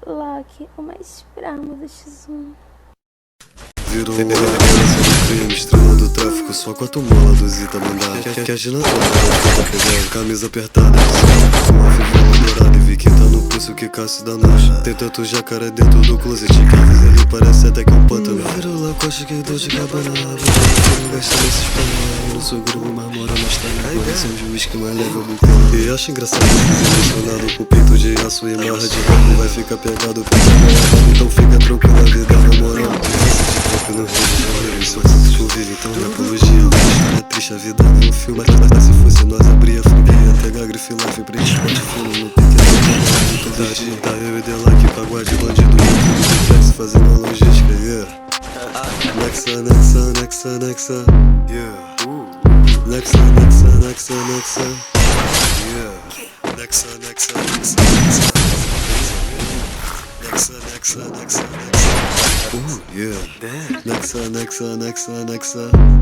Loki, o mais bramo do X1. Virou uma referência do crime, estrela do tráfico, só com a tumula do Zita mandar. Que a Gina toda pegando, camisa apertada, uma fivela dourada e vi que tá no pulso que Cássio da noite. Tem tanto jacaré dentro do closet, que ele parece até que é um pântano. Virou lacoste que dou de cabana, não gasta nesses panos. No seu grupo mais mora na estrada, coração de uísque mais leve ao bucão. E acho engraçado esse emocionado com peito de aço e marra de carro. Vai ficar pegado pra trabalhar, então fica tranquilo, a vida na moral. No Rio de Janeiro, isso é convive, então não é apologia. Mas é triste, a vida não é um filme. Mas se fosse nós, abria a frente e ia pegar grife life pra gente pode fundo no pequeno. Todo dia tá eu e Delac, pagode, bandido, tudo complexo, fazendo a logística, yeah. Nexa, Nexa, Nexa, Nexa, yeah. Nexa, Nexa, Nexa, Nexa, yeah. Nexa, Nexa, Nexa, Nexa, Nexa, Nexa, Nexa, Nexa. Yeah. Nexa, Nexa, Nexa, Nexa.